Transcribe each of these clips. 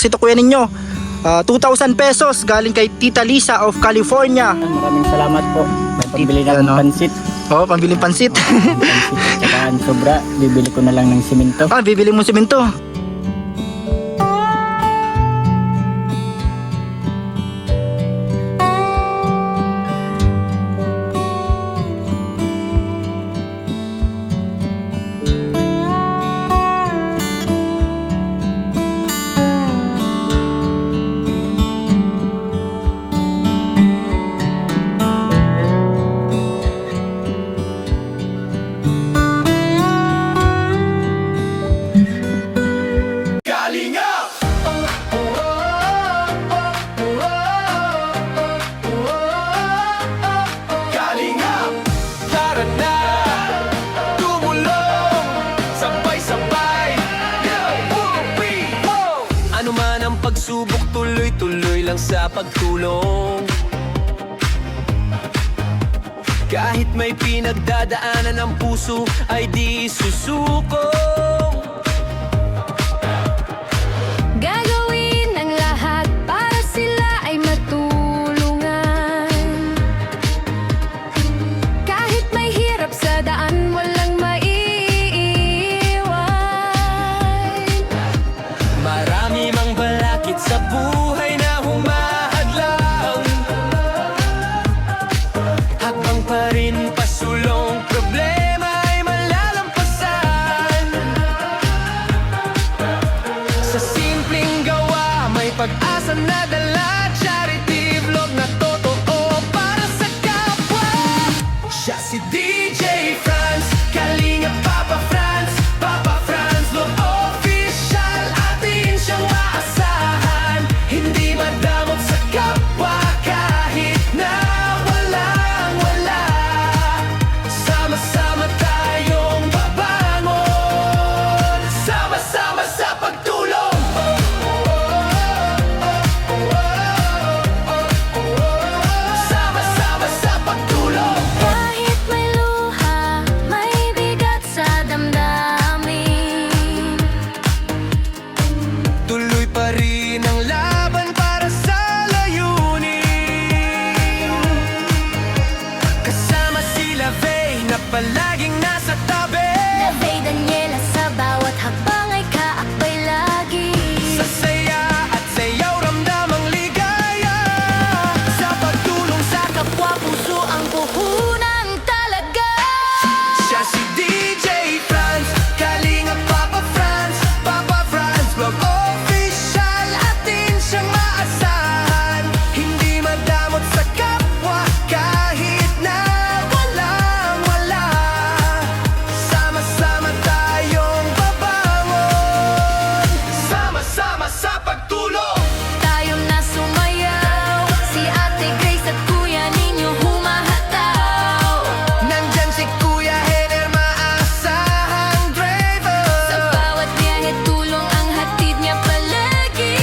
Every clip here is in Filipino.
Ito kuya ninyo, 2,000 pesos galing kay Tita Lisa of California. Maraming salamat po. May pambili na ng pansit. Oo, pambiling pansit. Pansit tsaka ang sobra, bibili ko na lang ng simento. Bibili mo simento. Pagsubok tuloy-tuloy lang sa pagtulong. Kahit may pinagdadaanan ng puso ay di susuko. Gagawin ang lahat para sila ay matulungan. Kahit may hirap sa daan, walang maiiwan. Marami mang balakid sa buhay na humahadlang, habang pa rin pasulong problema ay malalampasan. Sa simpleng gawa may pag-asa na dala, charity vlog na totoo para sa kapwa. Siya si DJ Franz, Kalinga Papa Franz, Papa Franz Vlog Official. Atin siyang maasahan, hindi madamot sa kapwa kahit na walang wala. Sama-sama tayong babangon, sama-sama sa pagtulong. Sama-sama sa pagtulong. Kahit may luha, may bigat sa damdamin. Tuloy pa rin ang laban para sa layunin. Kasama sila Vey na palaging nasa tabi. Nabay Daniela sa bawat hakbang ay kaakbay lagi. Sa saya at sayaw ramdamang ligaya. Sa pagtulong sa Kapwa puso ang puhunan talaga. siya si DJ Franz, Kalinga Papa Franz, Papa Franz Vlog Official. Atin siyang maasahan, hindi madamot sa kapwa kahit na walang wala. Sama-sama tayong babangon, sama-sama sa pagtulong. Tayo na sumayaw, si Ate Grace at Kuya Ninyo humahataw. Nandyan si Kuya Hener, maasahang driver. Sa bawat biyahe tulong ang hatid niya palagi.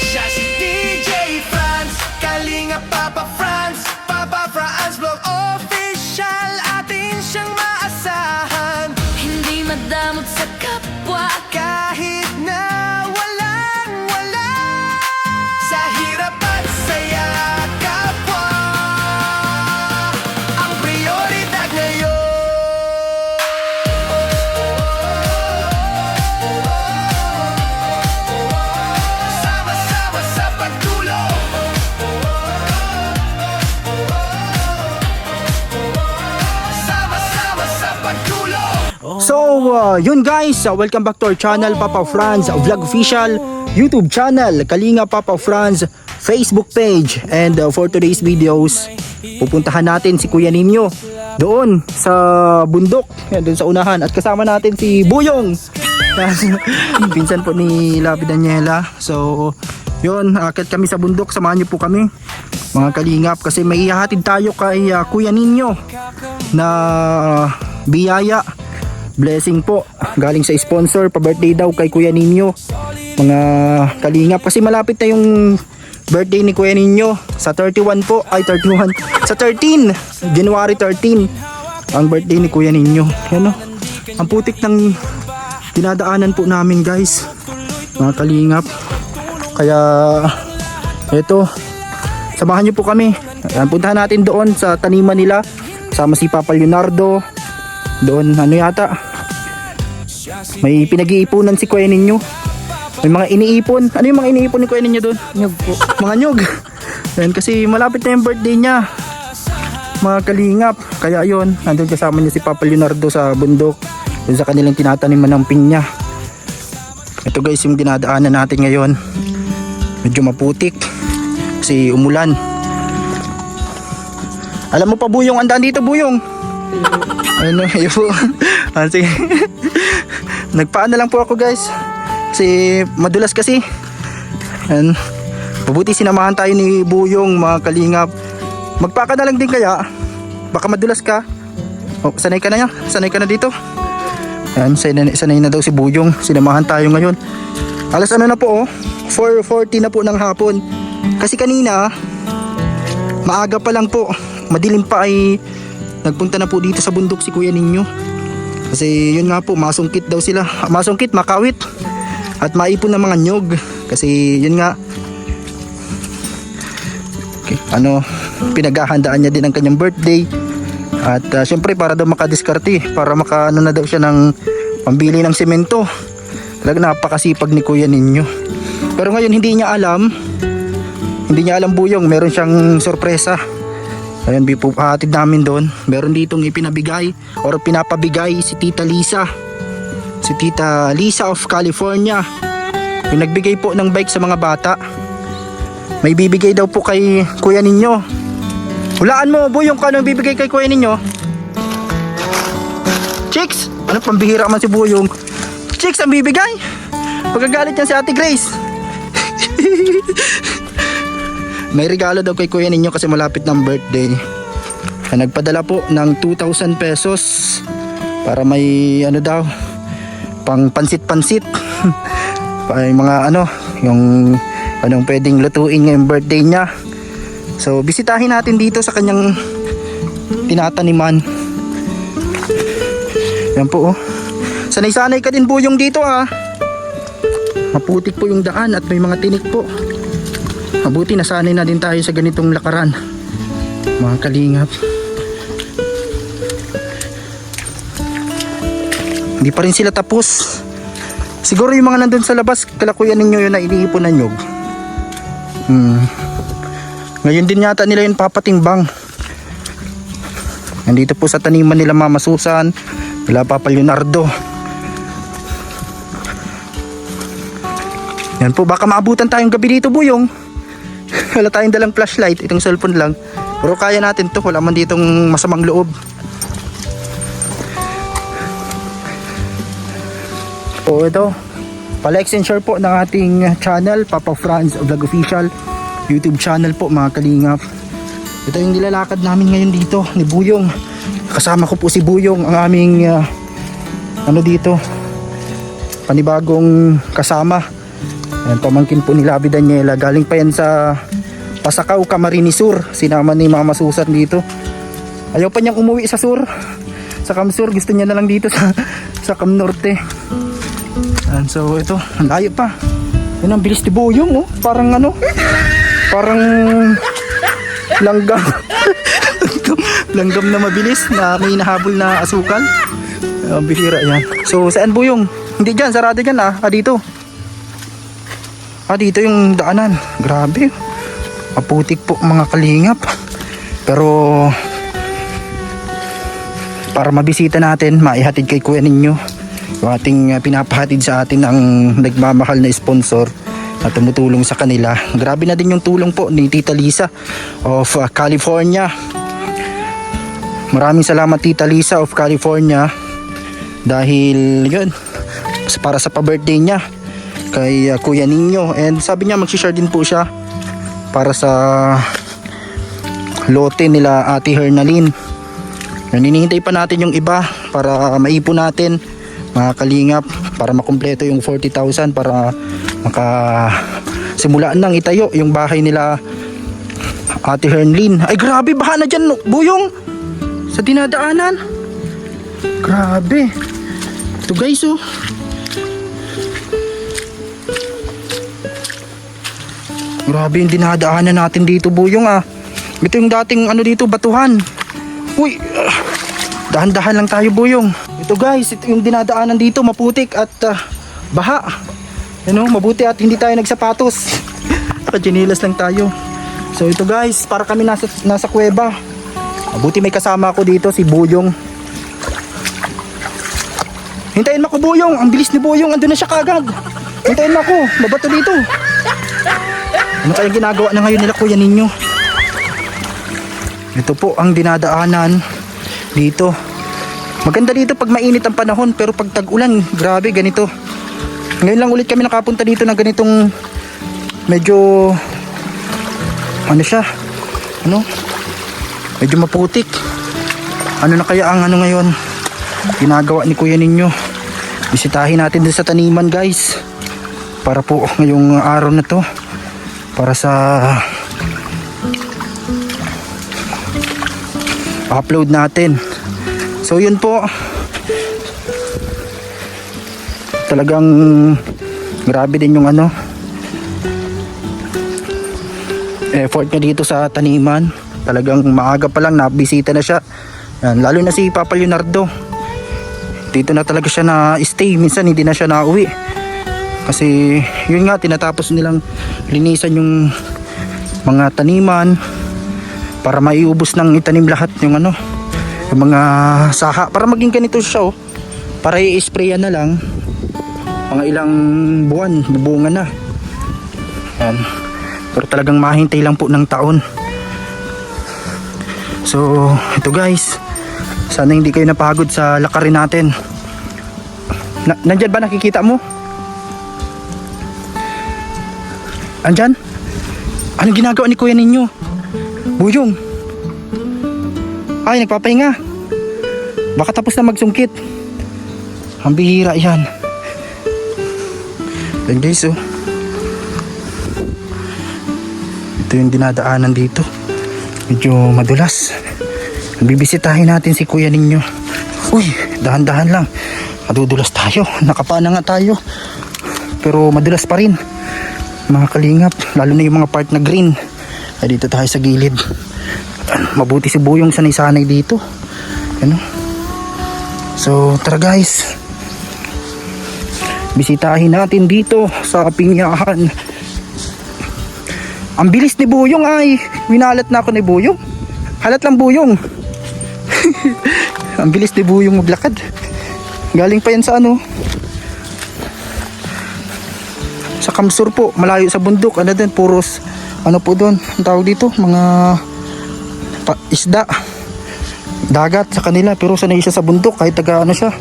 Siya si DJ Franz, Kalinga Papa Franz, Papa Franz Vlog Official. Atin siyang maasahan, Hindi madamot sa kapwa. kahit na walang wala. Sa hirap at saya, kapwa ang prioridad ngayon. Sama-sama sa pagtulong. Sama-sama sa pagtulong. So, yun guys, welcome back to our channel, Papa Franz Vlog Official, YouTube channel, Kalinga Papa Franz, Facebook page. And for today's videos, pupuntahan natin si Kuya Ninyo doon sa bundok, yan, doon sa unahan. At kasama natin si Buyong, pinsan po ni Labi Daniela. So, yun, akit kami sa bundok, samahan niyo po kami mga kalingap, kasi may ihahatid tayo kay Kuya Ninyo na biyaya, blessing po galing sa sponsor, pa birthday daw kay Kuya Ninyo mga kalingap, kasi malapit na yung birthday ni Kuya Ninyo sa 31 po, ay 31, sa 13, January 13 ang birthday ni Kuya Ninyo. Yan o, ang putik ng dinadaanan po namin guys, mga kalingap. Kaya ito, samahan nyo po kami. Ayan, puntahan natin doon sa taniman nila. Kasama si Papa Leonardo. Doon ano yata, may pinag-iipunan si Kuya Ninyo. May mga iniipon. Ano yung mga iniipon ni Kuya Ninyo doon? Nyug po. Mga nyug. Ayan, kasi malapit na yung birthday niya, mga kalingap. Kaya ayun, nandun kasama niya si Papa Leonardo sa bundok, dun sa kanilang tinataniman ng pinya. Ito guys yung dinadaanan natin ngayon. Medyo maputik kasi umulan. Alam mo pa Buyong, andaan dito Buyong. Ano, ayun po. Sige. Nagpaano lang po ako guys, kasi madulas kasi. Ayan. Mabuti sinamahan tayo ni Buyong, mga kalingap. Magpaka na lang din kaya, baka madulas ka. Oh, sanay ka na niya, sanay ka na dito. Ayan, sanay na daw si Buyong. Sinamahan tayo ngayon. Alas ano na po, 4:40 na po ng hapon. Kasi kanina maaga pa lang po, madilim pa ay nagpunta na po dito sa bundok si Kuya Ninyo. Kasi yun nga po, masungkit daw sila. Masungkit, makawit at maipon ng mga nyog. Kasi yun nga, okay, pinaghahandaan niya din ang kanyang birthday. At syempre para daw makadiskarte, para makaano na daw siya ng pambili ng semento. Talaga napakasipag ni Kuya Ninyo. Pero ngayon hindi niya alam Buyong, meron siyang sorpresa. Ayun, hatid namin doon. Meron ditong ipinabigay or pinapabigay si Tita Lisa. Si Tita Lisa of California. Yung nagbigay po ng bike sa mga bata. May bibigay daw po kay Kuya Ninyo. Hulaan mo Buyong kung ano bibigay kay Kuya Ninyo. Chicks! Ano pambihira man si Buyong. Chicks ang bibigay. Pagkagalit niya si Ate Grace. May regalo daw kay Kuya Ninyo kasi malapit ng birthday. Nagpadala po ng 2,000 pesos para may daw, pang pansit-pansit. May mga yung anong pwedeng lutuin ngayong birthday niya. So bisitahin natin dito sa kanyang tinataniman. Yan po oh. Sanay-sanay ka din Buyong dito ah. Maputik po yung daan at may mga tinik po. Mabuti nasanay na din tayo sa ganitong lakaran, mga kalingap. Hindi pa rin sila tapos. Siguro yung mga nandun sa labas, kala Kuya Ninyo yun na iniipon na nyog. Ngayon din yata nila yun papatimbang. Nandito po sa taniman nila Mama Susan, nila Papa Leonardo. Yan po, baka maabutan tayong gabi dito Buyong. Wala tayong dalang flashlight, itong cellphone lang. Pero kaya natin to, wala man ditong masamang loob. O ito, pa-like and share po ng ating channel, Papa Franz Vlog Official YouTube channel po mga kalingap. Ito yung nilalakad namin ngayon dito ni Buyong. Kasama ko po si Buyong, ang aming dito, panibagong kasama. Ayan, pamangkin po ni Labi Daniela. Galing pa yan sa Pasakaw, Camarines Sur. Sinama ni Mama Susan dito. Ayaw pa niyang umuwi sa Sur, sa Cam Sur. Gusto niya na lang dito sa Cam Norte. Ayan, so ito, ang layo pa. Yan ang bilis ni Buyong oh. Parang parang langgam. Langgam na mabilis na may nahabol na asukal. Bihira yan. So saan Buyong? Hindi dyan, sarado dyan ah. Dito. Dito yung daanan. Grabe. Maputik po mga kalingap. Pero para mabisita natin, maihatid kay Kuya Ninyo yung ating pinapahatid sa atin ang nagmamahal na sponsor na tumutulong sa kanila. Grabe na din yung tulong po ni Tita Lisa of California. Maraming salamat Tita Lisa of California dahil yun, para sa pa-birthday niya kay Kuya Ninyo. And sabi niya mag-share din po siya para sa lote nila Ate Hernalyn. Hinihintay pa natin yung iba para maipon natin mga kalingap, para makumpleto yung 40,000 para simulaan nang itayo yung bahay nila Ate Hernalyn. Ay grabe, baha na dyan Buyong sa dinadaanan. Grabe. Ito guys oh. Grabe yung dinadaanan natin dito, Buyong ah. Ito yung dating ano dito, batuhan. Uy, dahan-dahan lang tayo, Buyong. Ito guys, ito yung dinadaanan dito, maputik at baha. Ano, mabuti at hindi tayo nagsapatos. Nakajinilas lang tayo. So ito guys, para kami nasa kuweba. Mabuti may kasama ako dito, si Buyong. Hintayin mo ako, Buyong. Ang bilis ni Buyong, andun na siya kagad. Hintayin mo ako, mabato dito. Ano kayang ginagawa na ngayon nila kuya ninyo? Ito po ang dinadaanan dito. Maganda dito pag mainit ang panahon, pero pag tag-ulan, grabe ganito. Ngayon lang ulit kami nakapunta dito na ganitong medyo ano siya? Ano? Medyo maputik. Ano na kaya ang ano ngayon ginagawa ni kuya ninyo? Bisitahin natin dun sa taniman guys. Para po ngayong araw na to, para sa upload natin. So yun po, talagang grabe din yung ano effort niya dito sa taniman. Talagang maaga pa lang nabisita na siya. Yan, lalo na si Papa Leonardo, dito na talaga siya na stay. Minsan hindi na siya nauwi kasi yun nga, tinatapos nilang linisan yung mga taniman para maiubos ng itanim lahat yung ano, yung mga saha, para maging ganito siya oh. Para i-sprayan na lang, mga ilang buwan bubunga na. Yan. Pero talagang mahintay lang po ng taon. So ito guys, sana hindi kayo napagod sa lakarin natin. Nandyan ba, nakikita mo? Andyan? Anong ginagawa ni kuya ninyo? Buyong. Ay, nagpapahinga. Baka tapos na magsungkit. Ang bihira yan. Yan guys oh. Ito yung dinadaanan dito. Medyo madulas. Bibisitahin natin si kuya ninyo. Uy, dahan-dahan lang. Madudulas tayo. Nakapana nga tayo. Pero madulas pa rin, mga kalingap. Lalo na yung mga part na green. Ay, dito tayo sa gilid. Mabuti si Buyong sanay-sanay dito. Ano? So tara guys, bisitahin natin dito sa Pinyahan. Ang bilis ni Buyong ay. Winalat na ako ni Buyong. Halat lang Buyong. Ang bilis ni Buyong maglakad. Galing pa yan sa ano, sa Kamsur po, malayo sa bundok. Ano din, puros ano po doon, ang tawag dito, mga isda, dagat sa kanila. Pero sanay siya sa bundok, kahit taga ano siya,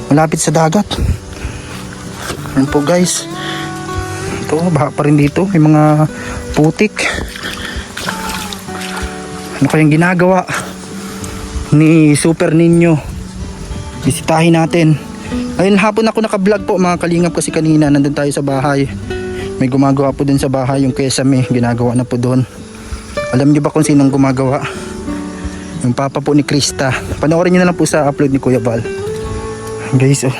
malapit sa dagat. Yan po guys. Ito, baha pa rin dito, may mga putik. Ano kayang ginagawa ni Super Ninyo? Bisitahin natin. Ayun, hapon ako naka-vlog po mga kalingap, kasi kanina nandun tayo sa bahay. May gumagawa po dun sa bahay, yung kesame, ginagawa na po doon. Alam niyo ba kung sinong gumagawa? Yung papa po ni Krista. Panoorin niyo na lang po sa upload ni Kuya Val. Guys oh.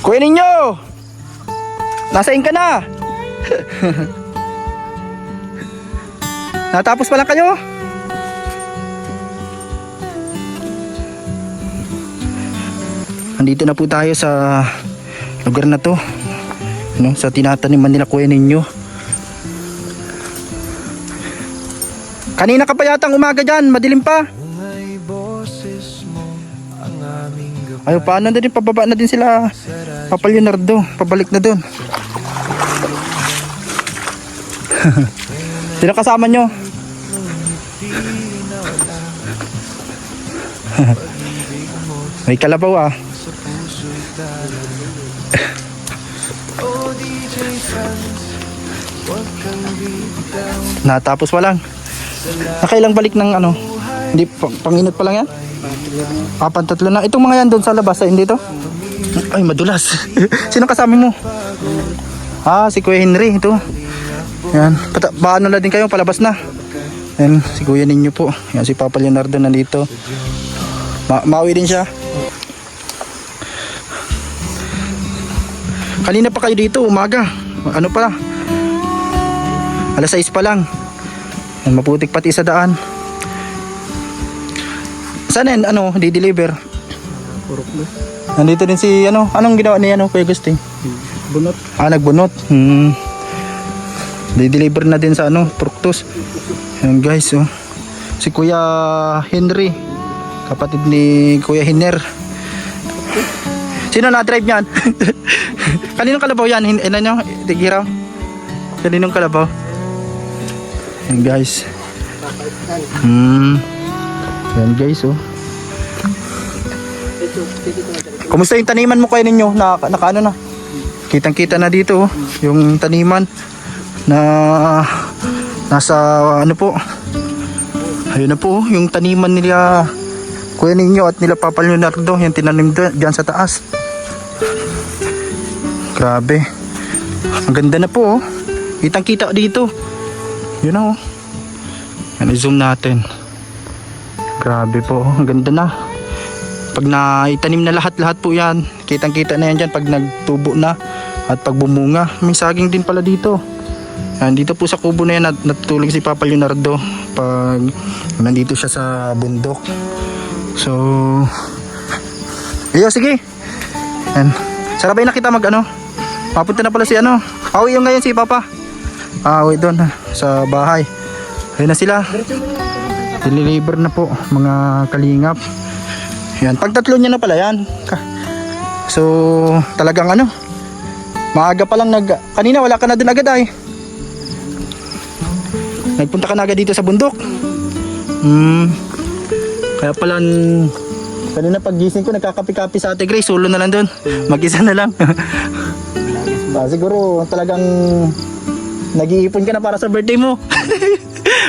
Kuya ninyo! Nasaan ka na? Natapos pa lang kayo? Andito na po tayo sa lugar na to, no, sa tinataniman nila kuya ninyo. Kanina ka pa yatang umaga dyan, madilim pa. Ayaw, paano na din, pababa na din sila Papa Leonardo, pabalik na dun. Sila kasama nyo? May kalabaw ah. Natapos pa lang. Nakailang balik ng ano? Hindi, panginot pa lang yan? Pantatlo na. Itong mga yan doon sa labas, ay hindi to? Ay, madulas. Sino kasama mo? Ah, si Kuya Henry, ito. Yan. Paano na din kayo, palabas na. Yan, si Kuya ninyo po. Yan, si Papa Leonardo nandito. Mauwi din siya. Kanina pa kayo dito, umaga. Ano pala? Alas 6 pa lang. Yan, maputik pati sa daan. Saan yan, di-deliver? Purok na. Nandito din si, anong ginawa ni, Kuya Agustin? Bunot. Nagbunot. Di-deliver na din sa, Fructus. Yan guys, si Kuya Henry, kapatid ni Kuya Hiner. Sino na-drive niyan? Kaninong kalabaw yan? Tigiraw? Kaninong kalabaw? Yan guys. Yan guys, Kumusta yung taniman mo kayo ninyo? Nakaano na? Kitang-kita na dito, yung taniman na nasa po. Ayun na po, yung taniman nila Kuya ninyo at nila Papa Leonardo, yung tinanim dyan sa taas. Grabe. Ang ganda na po, Kitang-kita dito. Yun na, Yan, i-zoom natin. Grabe po, ang ganda na. Pag naitanim na lahat po yan, kitang-kita na yan dyan pag nagtubo na at pag bumunga. May saging din pala dito. Yan, dito po sa kubo na yan natutulog si Papa Leonardo pag nandito siya sa bundok. So, sige. Yan. Sarabay na kita mapunta na pala si Awi yung ngayon si Papa. Awi doon sa bahay. Ayun na sila. Deliver na po mga kalingap. Yan, pagtatlo niya na pala yan. So, talagang maaga pa lang kanina wala ka na dun agad ay. Nagpunta ka na agad dito sa bundok. Kaya pala kanina paggising ko nagkakapi-kapi sa Ate Grace, solo na lang dun. Mag-isa na lang. Siguro talagang nag-iipon ka na para sa birthday mo.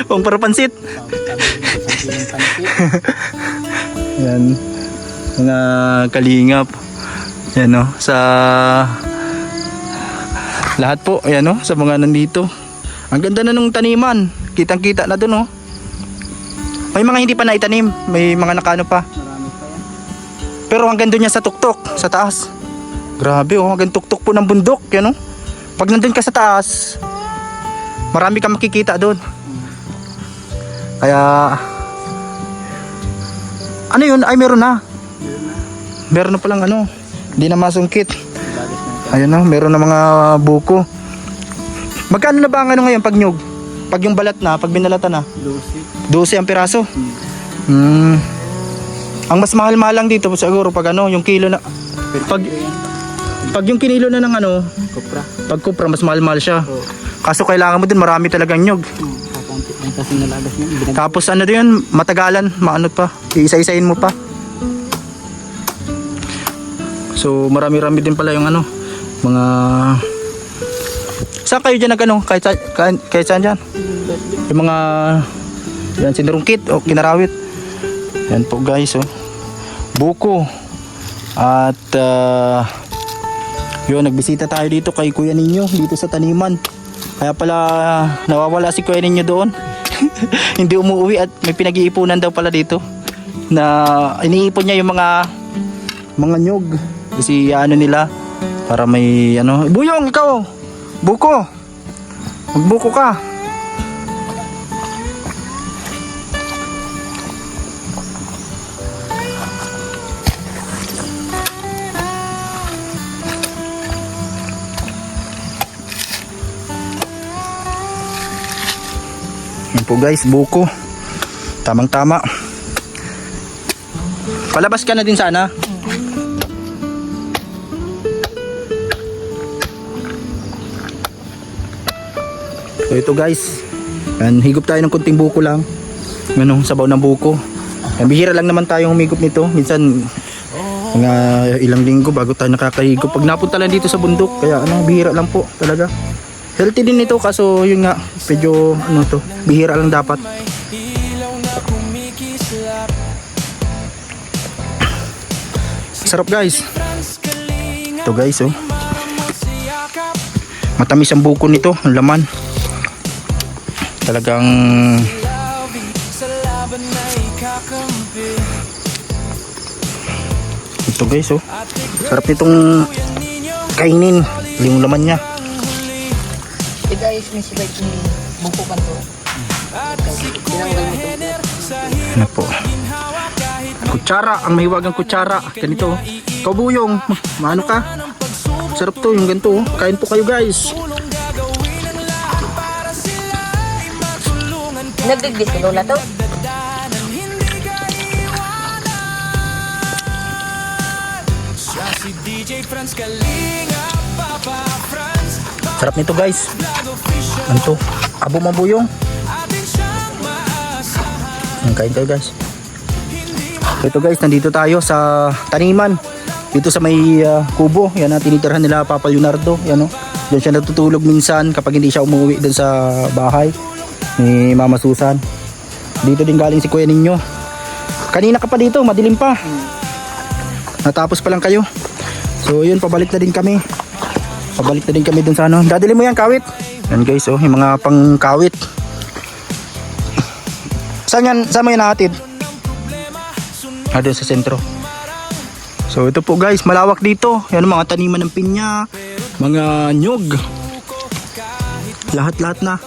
Pang para pansit. Yan. Mga kalingap. Yan sa lahat po, ayan sa mga nandito. Ang ganda na nung taniman. Kitang-kita na dun May mga hindi pa naitanim, may mga nakano pa. Marami pa yan. Pero hanggang doon yan sa tuktok, sa taas. Grabe hanggang tuktok po ng bundok, yan Pag nandun ka sa taas, marami kang makikita doon. Kaya yun? Ay meron na. Meron na palang hindi na masungkit. Ayun meron na mga buko. Magkano na ba ang ngayon pag nyug? Pag yung balat na, pag binalatan na? 12 ang piraso. Ang mas mahal-mahal lang dito siguro pag yung kilo na. Pag yung kinilo na ng Kopra. pag kupra mas mahal-mahal siya. Kaso kailangan mo din marami talagang nyug. Kakunti lang kasi nalagas niya. Tapos din matagalan, pa. Iisa-isain mo pa. So marami-rami din pala yung mga. Saan kayo dyan kahit saan dyan? Yung mga yan, sinurungkit o kinarawit. Yan po guys buko. At yun, nagbisita tayo dito kay Kuya Ninyo dito sa taniman. Kaya pala nawawala si Kuya Ninyo doon. Hindi umuwi at may pinag-iipunan daw pala dito. Na iniipon niya yung mga nyug. Kasi nila para may Buyong, ikaw! Buko! Magbuko ka! Yan po guys, buko. Tamang-tama. Palabas ka na din sana. So ito guys, higop tayo ng konting buko lang. Sabaw ng buko. Bihira lang naman tayong humigop nito. Minsan mga ilang linggo bago tayo nakakahigop. Pag napunta lang dito sa bundok, kaya bihira lang po talaga. Healthy din ito kaso yun nga, medyo bihira lang dapat. Sarap guys. Ito guys matamis ang buko nito, ang laman. Talagang ito guys sarap nitong kainin yung laman niya. Guys, may sibay buko pa to. Ano po? Kutsara, ang mahiwagang kutsara. Ganito. Kabuyong. Maano ka? Sarap to, yung ganito. Kain po kayo guys. Nagdigdis ko na to. Si DJ Franz Kalinga, Papa Franz, Sarap nito guys. Ano to? Abo mabuyong. atin siyang maasahan. Kain kayo guys. Ito guys, nandito tayo sa taniman. Dito sa may kubo. Yan ang tinitirhan nila Papa Leonardo. Yan o. Diyan siya natutulog minsan kapag hindi siya umuwi dun sa bahay ni Mama Susan. Dito din galing si Kuya Ninyo. Kanina ka pa dito, madilim pa. Natapos pa lang kayo. So yun, pabalik na din kami. Pabalik na din kami dun sa ano. Dadali mo yan, kawit. Yan guys, oh, yung mga pangkawit. Saan mo yan nahatid? Doon sa sentro. So ito po guys, malawak dito. Yan mga taniman ng pinya, mga nyug. Lahat-lahat na.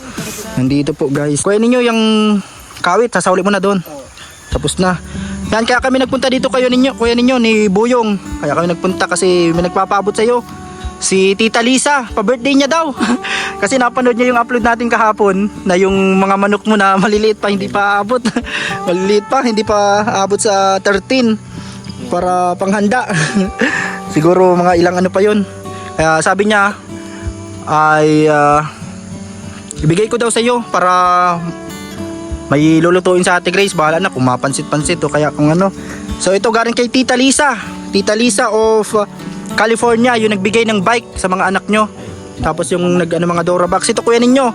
Nandito po guys. Kuya ninyo yung kawit, sasauli mo na doon. Tapos na. Yan, kaya kami nagpunta dito kuya ninyo ni Buyong. Kaya kami nagpunta kasi may nagpapaabot sa iyo. Si Tita Lisa, pa-birthday niya daw. Kasi napanood niya yung upload natin kahapon na yung mga manok mo na maliliit pa, hindi pa abot. Maliliit pa, hindi pa abot sa 13 para panghanda. Siguro mga ilang ano pa yun. Kaya sabi niya ay ibigay ko daw sa iyo para may lulutuin sa Ate Grace. Bahala na kung mapansit-pansit o kaya kung ano. So ito galing kay Tita Lisa. Tita Lisa of California, yung nagbigay ng bike sa mga anak nyo. Tapos yung mga Dora box. Ito kuya ninyo,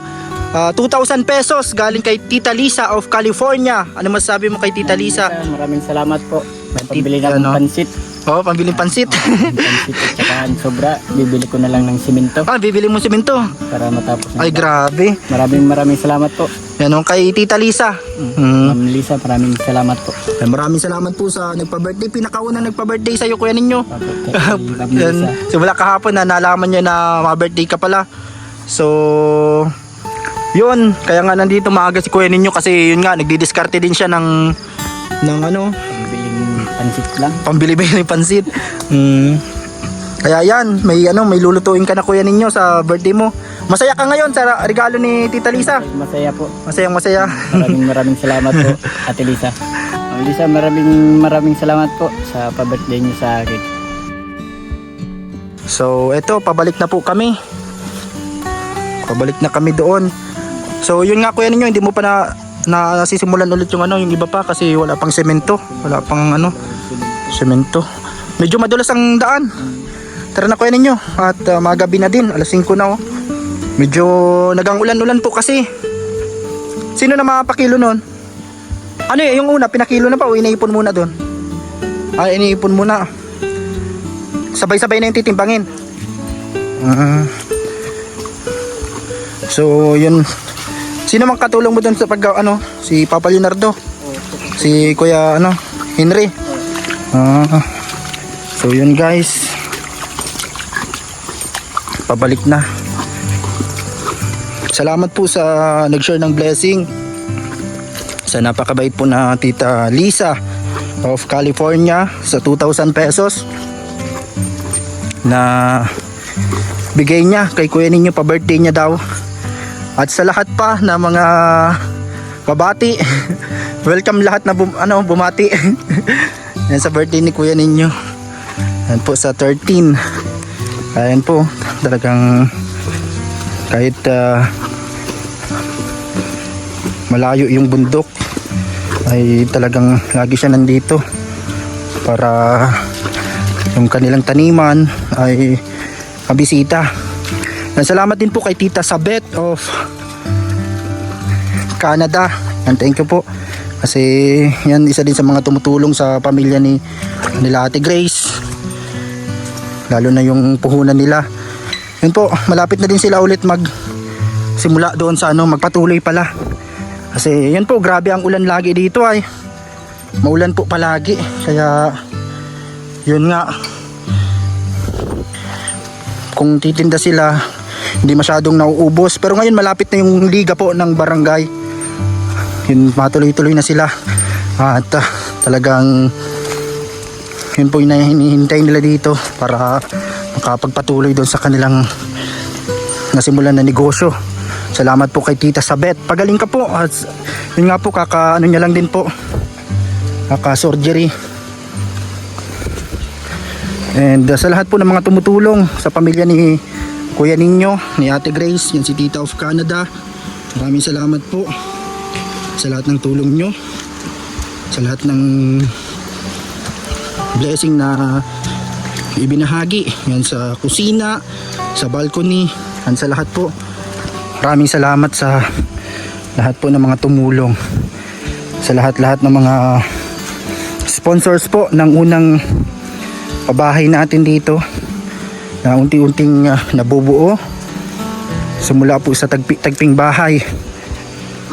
2,000 pesos galing kay Tita Lisa of California. Ano masasabi mo kay Tita Lisa? Maraming salamat po. May pambili na Ano? akong pansit. Oh, pambiling pansit. Pansit at saka ang sobra. Bibili ko na lang ng simento Bibili mo simento. para matapos na. Ay, grabe. Maraming salamat po. Yan o, kay Tita Lisa. Ma'am Lisa, maraming salamat po. Ay, maraming salamat po sa nagpa-birthday. Pinakauna nagpa-birthday sa'yo kuya ninyo. Kay Ma'am Yan. Lisa. Simula kahapon na nalaman niya na mga-birthday ka pala. So, yun. Kaya nga nandito maaga si kuya ninyo kasi yun nga, nagdidiskarte din siya ng ano, Pambiling pansit lang. pambili-bili ng pansit. Kaya yan, may lulutuin ka na kuya ninyo sa birthday mo. Masaya ka ngayon sa regalo ni Tita Lisa. Masaya po. Masayang masaya. Maraming salamat po, Ate Lisa. Ma'am Lisa, maraming salamat po sa pa-birthday niyo sa akin. So eto, pabalik na po kami. Pabalik na kami doon. So yun nga kuya ninyo, hindi mo pa nasisimulan ulit yung yung iba pa kasi wala pang semento. Wala pang semento. Medyo madulas ang daan. Tara na kuya ninyo. At magabi na din, alas 5 na oh. Medyo nagang-ulan-ulan po kasi. Sino na mapakilo nun? Ano yung una, pinakilo na pa o iniipon muna doon? Iniipon muna. Sabay-sabay na yung titimbangin. So yun. Sino mang katulong mo doon sa si Papa Leonardo? Si Kuya Henry. So yun guys. Pabalik na. Salamat po sa nag-share ng blessing. Sa napakabait po na Tita Lisa of California sa 2,000 pesos na bigay niya kay kuya ninyo pa birthday niya daw. At sa lahat pa na mga babati, welcome lahat na bumati. Yan sa birthday ni kuya ninyo. Yan po sa 13. Ayan po, talagang kahit malayo yung bundok ay talagang lagi siya nandito para yung kanilang taniman ay mabisita. Salamat din po kay Tita Sabet of Canada. And thank you po kasi yan isa din sa mga tumutulong sa pamilya nila Ate Grace, lalo na yung puhunan nila. Yun po, malapit na din sila ulit simula doon sa magpatuloy pala. Kasi yun po, grabe ang ulan lagi dito ay. Maulan po palagi. Kaya yun nga. Kung titinda sila, hindi masyadong nauubos. Pero ngayon malapit na yung liga po ng barangay. Yun, matuloy-tuloy na sila. At talagang yun po yung hinihintay nila dito para makapagpatuloy doon sa kanilang nasimulan na negosyo. Salamat po kay Tita Sabet. Pagaling ka po. At yun nga po, kaka ano niya lang din po, kaka surgery. And sa lahat po ng mga tumutulong sa pamilya ni Kuya Ninyo, ni Ate Grace, yan si Tita of Canada, maraming salamat po sa lahat ng tulong nyo, sa lahat ng blessing na ibinahagi, yan sa kusina, sa balcony, yan sa lahat po. Maraming salamat sa lahat po ng mga tumulong, sa lahat-lahat ng mga sponsors po ng unang pabahay natin dito na unti-unting nabubuo simula po sa tagping bahay.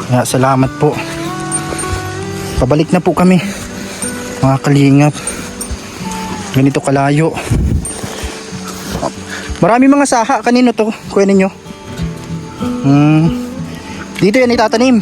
Kaya salamat po. Pabalik na po kami mga kalingap, ganito kalayo. Marami mga saha. Kanino to? Kuya ninyo? Dito yan itatanim.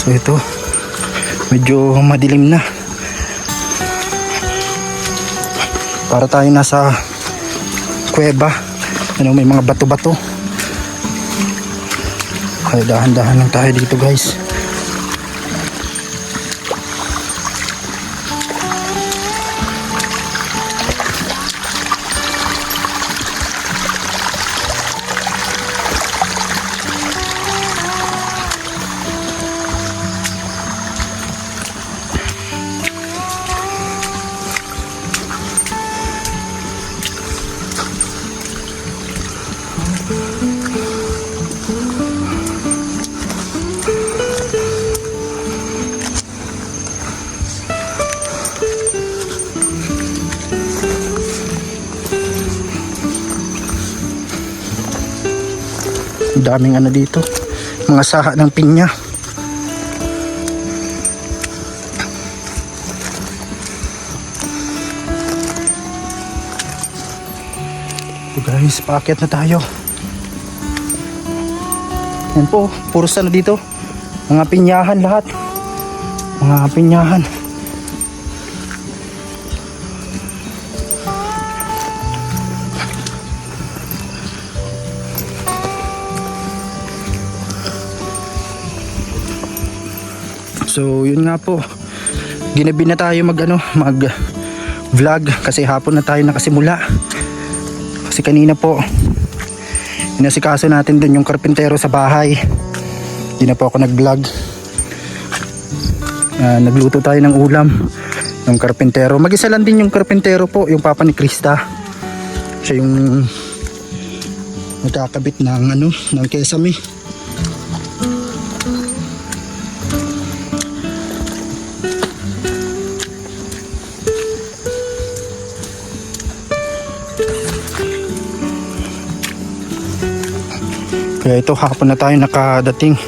So ito, medyo madilim na. Para tayo nasa kuweba. Ano, may mga bato-bato. Kaya dahan-dahan lang tayo dito, guys. Daming ano dito, mga saha ng pinya. So guys, paakyat na tayo. Yan po, puros ano dito, mga pinyahan lahat, mga pinyahan. So yun nga po, ginabi na tayo mag vlog kasi hapon na tayo nakasimula. Kasi kanina po inasikaso natin dun yung karpintero sa bahay. Hindi na po ako nag vlog. Nagluto tayo ng ulam ng karpintero. Mag-isa lang din yung karpintero po, yung papa ni Krista. Siya yung nagkakabit ng ng kesame. Kaya ito, hapon na tayo nakadating.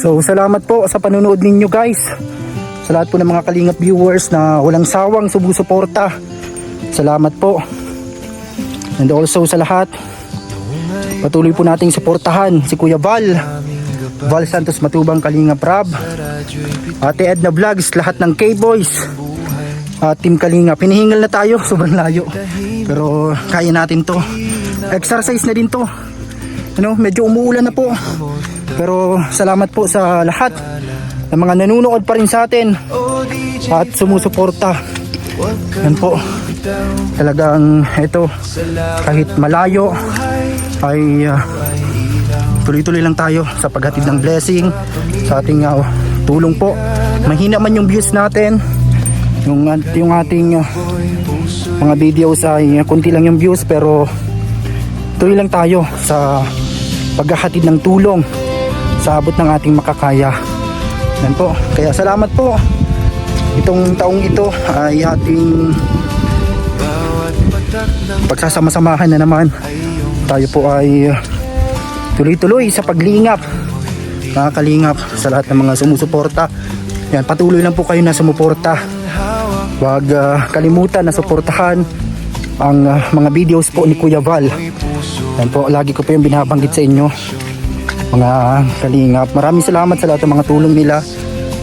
So salamat po sa panonood ninyo guys. Sa lahat po ng mga Kalingap viewers na walang sawang sumusuporta. Salamat po. And also sa lahat, patuloy po nating suportahan si Kuya Val Santos Matubang, Kalingap Rab, Ate Edna Vlogs, lahat ng K-Boys at Team Kalingap. Hinihingal na tayo, sobrang layo. Pero kaya natin to. Exercise na din to. Ano, medyo umuulan na po. Pero salamat po sa lahat ng mga nanonood pa rin sa atin at sumusuporta. Yan po. Talagang ito, kahit malayo ay tuloy-tuloy lang tayo sa paghatid ng blessing sa ating tulong po. Mahina man yung views natin, yung ating mga videos ay kunti lang yung views, pero tuloy lang tayo sa paghahatid ng tulong sa abot ng ating makakaya. Yan po. Kaya salamat po. Itong taong ito ay ating pagsasama-samahan na naman. Tayo po ay tuloy-tuloy sa paglingap. Mga Kalingap, sa lahat ng mga sumusuporta. Yan, patuloy lang po kayo na sumuporta. Huwag kalimutan na suportahan ang mga videos po ni Kuya Val. Yan po, lagi ko po yung binabanggit sa inyo, mga Kalingap. Maraming salamat sa lahat ng mga tulong nila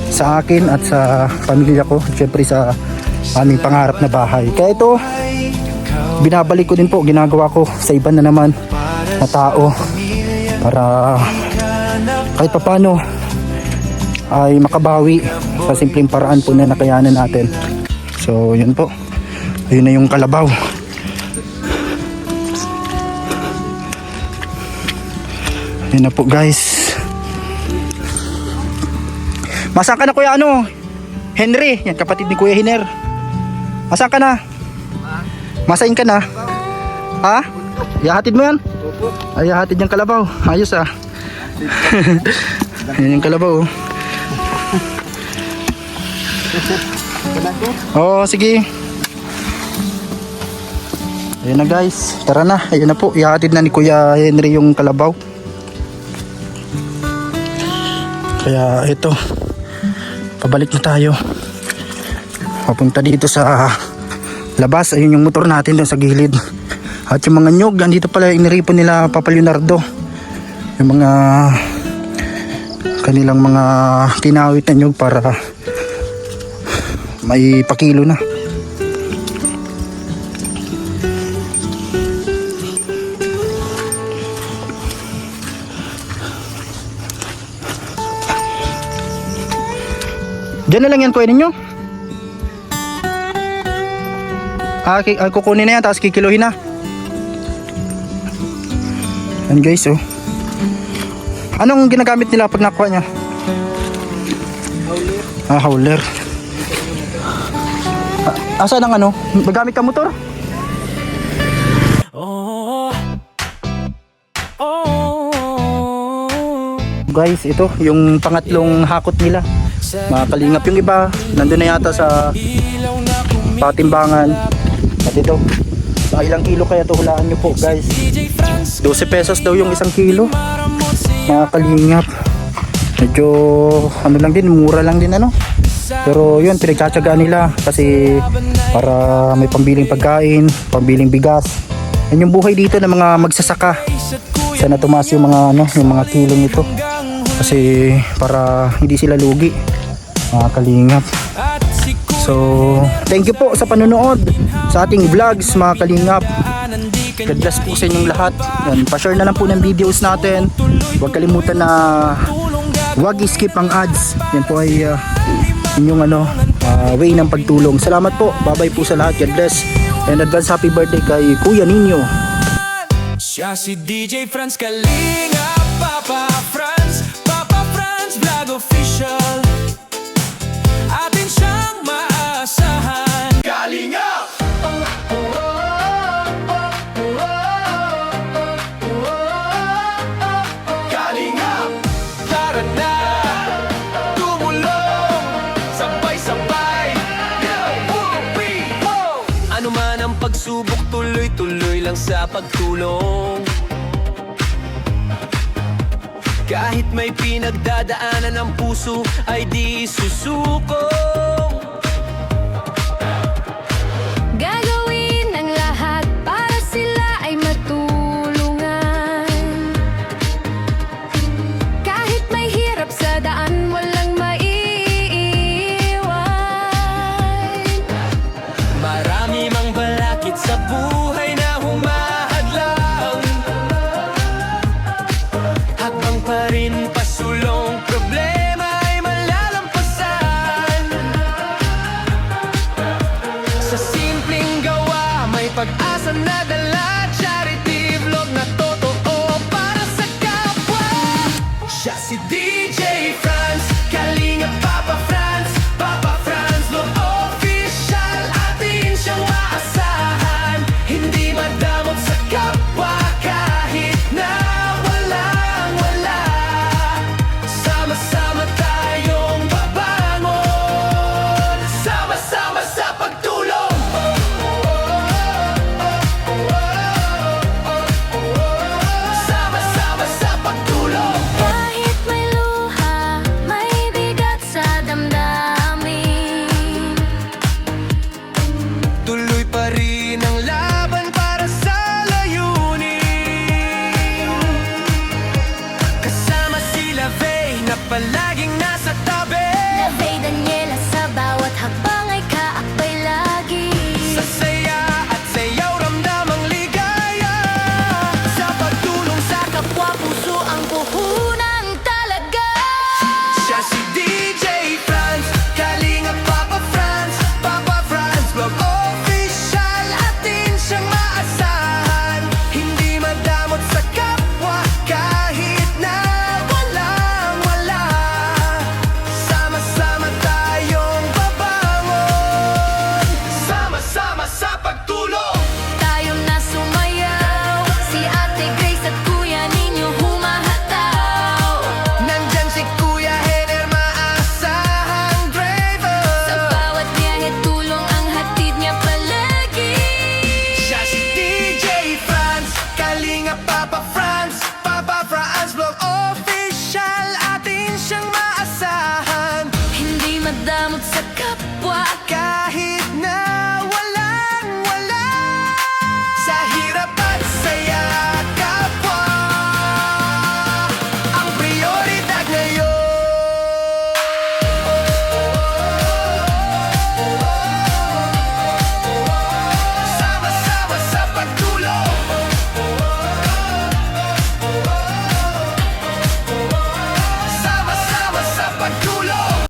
sa akin at sa pamilya ko, at syempre sa aming pangarap na bahay. Kaya ito, binabalik ko din po, ginagawa ko sa iba na naman na tao para kahit papano ay makabawi sa simpleng paraan po na nakayanan natin. So yun po, ayun na yung kalabaw. Ayun na po guys. Masaan ka na Kuya Henry? Yan, kapatid ni Kuya Hiner. Masaan ka na? Masain ka na? Ha? Ihahatid mo yan? Ay, ihahatid yung kalabaw. Ayos ah. Yan yung kalabaw. Oh, sige. Ayun na guys. Tara na. Ayun na po. Ihahatid na ni Kuya Henry yung kalabaw. Kaya ito, pabalik na tayo. Papunta dito sa labas. Ayun yung motor natin doon sa gilid. At yung mga nyog, andito pala iniripon nila Papa Leonardo. Yung mga kanilang mga kinawit na nyog para may pakilo na. Diyan na lang yan kuya ninyo. Kukunin na yan tapos kikiluhin na. Yan guys oh. Anong ginagamit nila pag nakuha niya? Howler. Asa ng ano? Magamit ka motor? Guys, ito yung pangatlong hakot nila. Mga Kalingap, yung iba nandun na yata sa patimbangan. At ito, sa ilang kilo kaya ito, hulaan nyo po guys. 12 pesos daw yung isang kilo. Mga Kalingap, medyo ano lang din, mura lang din ano. Pero yun, pinagtsatsagaan nila kasi para may pambiling pagkain, pambiling bigas. Yan yung buhay dito ng mga magsasaka. Sana tumaas yung mga ano, yung mga kilong ito. Kasi para hindi sila lugi. Mga Kalingap. So, thank you po sa panonood sa ating vlogs mga Kalingap. God bless po sa inyong lahat. Yan, pa-share na lang po ng videos natin. Huwag kalimutan na huwag i-skip ang ads. Yan po ay inyong way ng pagtulong. Salamat po. Bye-bye po sa lahat. God bless. And advance happy birthday kay Kuya Nino. Siya si DJ Franz Kalingap, Papa Franz Vlog Official. Atin siyang maasahan. Kalingap! Kalingap! Tara na! Tumulong! Sabay-sabay! Ano man ang pagsubok, tuloy-tuloy lang sa pagtulong. Kahit may pinagdadaanan ng puso ay di susuko. Gagawin ang lahat para sila ay matulungan. Kahit may hirap sa daan, walang maiiwan. Marami mang balakid sa buhay na humahadlang, hakbang pa rin pasulong problema ay malalampasan. Sa simpleng gawa may pag-asa na dala, charity vlog na totoo para sa kapwa. Siya si DJ Franz, Kalinga Papa Franz, Papa Franz vlog official. Atin siyang maasahan, hindi madamot sa kapwa kahit na walang wala. Sama-sama tayong babangon, sama-sama sa pagtulong. Sama-sama sa pagtulong. Kahit may luha, may bigat sa damdamin. Tuloy pa rin ang laban para sa layunin. Kasama sila Vey na palaging nasa tabi. Nabay Daniela sa bawat hakbang ay kaakbay lagi. Sa saya at sayaw ramdam ang ligaya. Sa pagtulong sa Kapwa puso ang puhunan talaga. siya si DJ Franz, Kalinga Papa Franz, Papa Franz vlog official. Atin siyang maasahan, hindi madamot sa kapwa kahit na walang wala. Sama-sama tayong babangon, sama-sama sa pagtulong. Tayo na sumayaw, si Ate Grace at Kuya Ninyo humahataw. Nandyan si Kuya Hener, maasahang driver. Sa bawat biyahe tulong ang hatid niya palagi. Siya si DJ Franz, Kalinga Papa Franz, Papa Franz vlog official. Atin siyang maasahan, Hindi madamot sa